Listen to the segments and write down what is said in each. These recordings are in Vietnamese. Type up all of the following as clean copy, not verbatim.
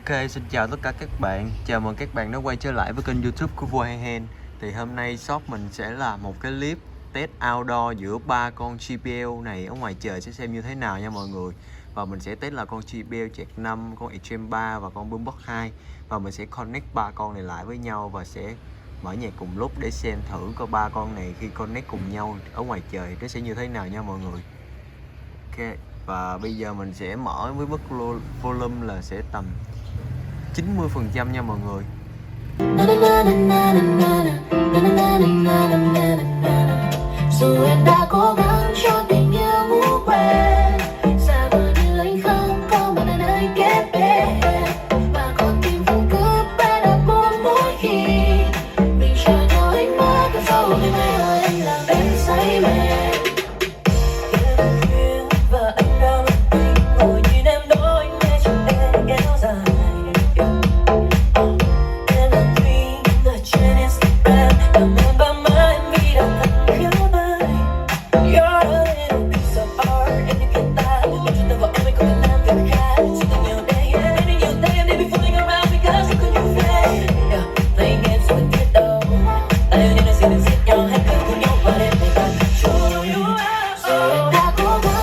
Ok, xin chào tất cả các bạn. Chào mừng các bạn đã quay trở lại với kênh YouTube của vuadeal. Thì hôm nay shop mình sẽ làm một cái clip test outdoor giữa ba con JBL này ở ngoài trời sẽ xem như thế nào nha mọi người. Và mình sẽ test là con JBL Jack 5, con Extreme 3 và con Boombox 2. Và mình sẽ connect ba con này lại với nhau và sẽ mở nhạc cùng lúc để xem thử coi ba con này khi connect cùng nhau ở ngoài trời nó sẽ như thế nào nha mọi người. Ok, và bây giờ mình sẽ mở với mức volume là sẽ tầm 90% nha mọi người. Dù em đã cố gắng cho tình yêu ngủ quên, xa vời như anh không có một nơi kết bên, và con tim vẫn cứ bay đập buồn mỗi khi mình chờ nhau anh mất cơn sâu đêm nay ơi anh làm em say mê. Và anh đang lúc tình ngồi nhìn em đôi mê trong em kéo dài. Em là Queen ở trên Instagram, cảm ơn ba má em vì đã tặng khiếu tay. You're a little piece of art, em như hiện tại một chút tâm vào em anh không thể làm việc khác. Suy nghĩ nhiều day, em đi nhiều day, em đi be fooling around because you couldn't play. Playing games with it though. Ta yêu nhau nên xin đừng giết nhau, hãy cứ cùng nhau qua đêm này ta control you out. Rồi em đã cố gắng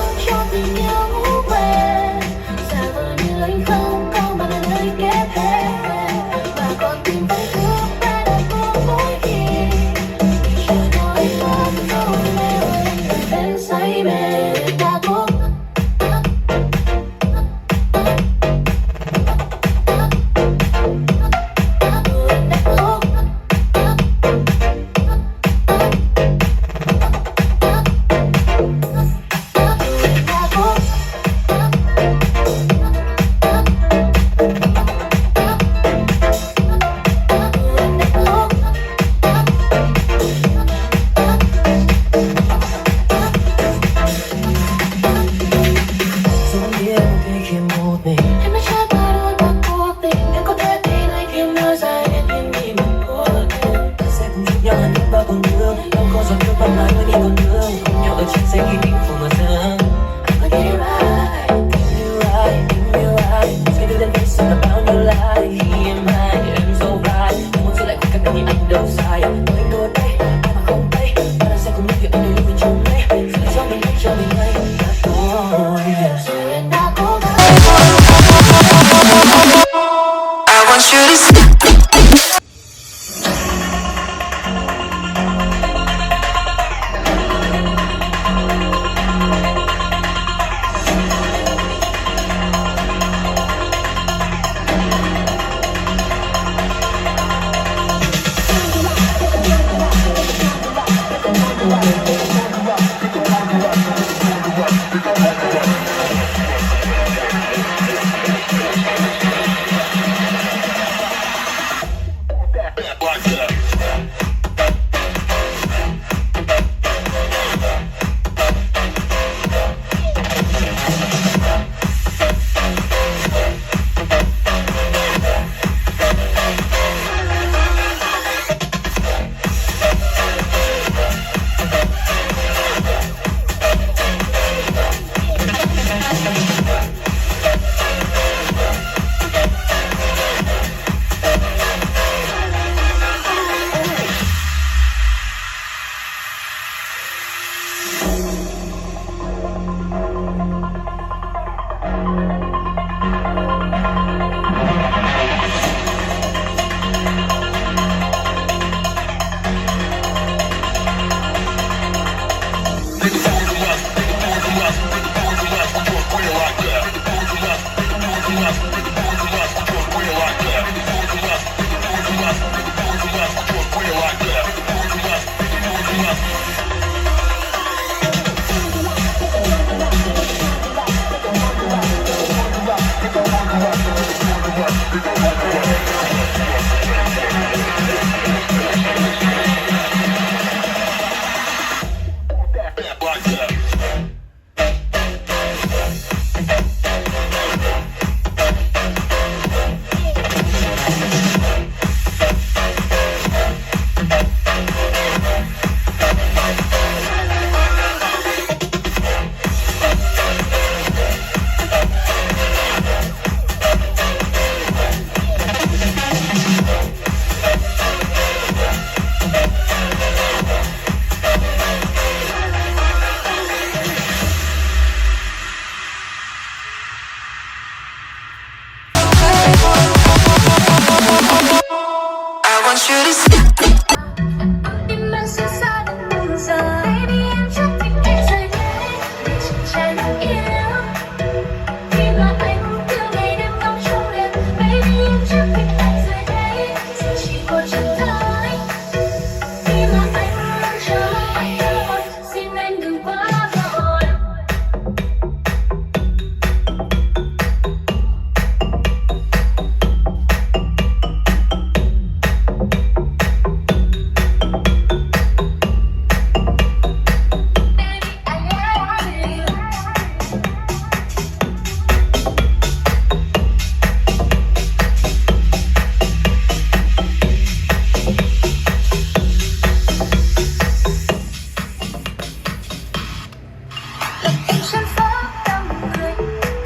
trên phố đông người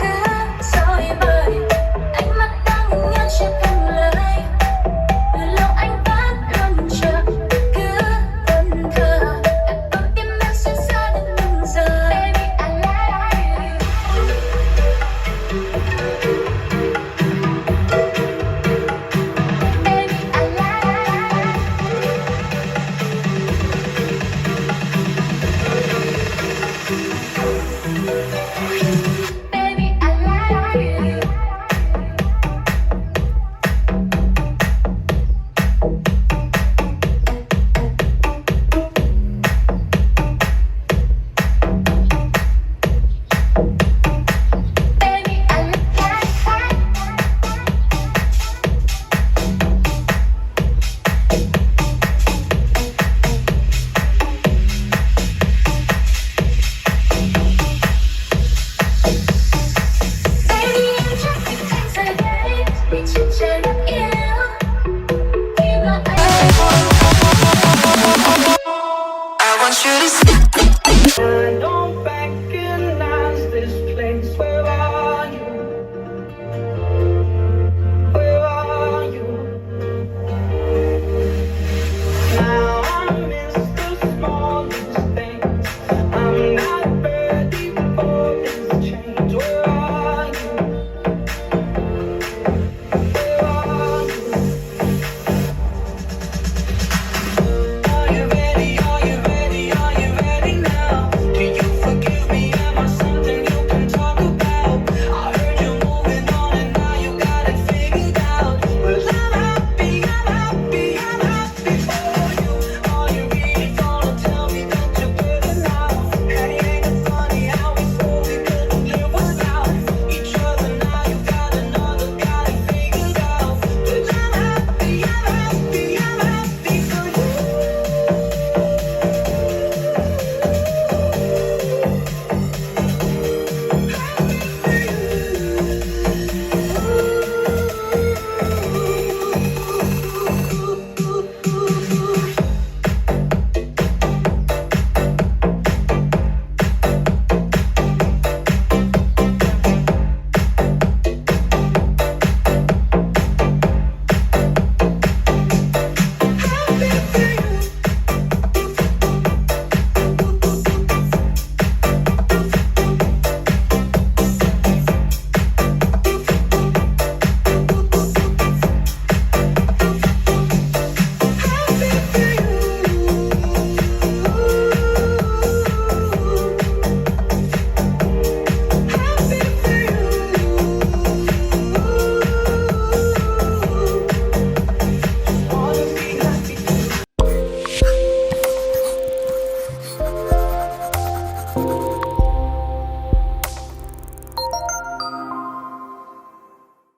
cứ dối bời, ánh mắt đang ngẩn ngơ chưa thành lời, từ lâu anh vẫn luôn chờ, cứ vẫn thờ đặt con tim em xuyên xa đến từng giờ. Baby I like you, baby I like you.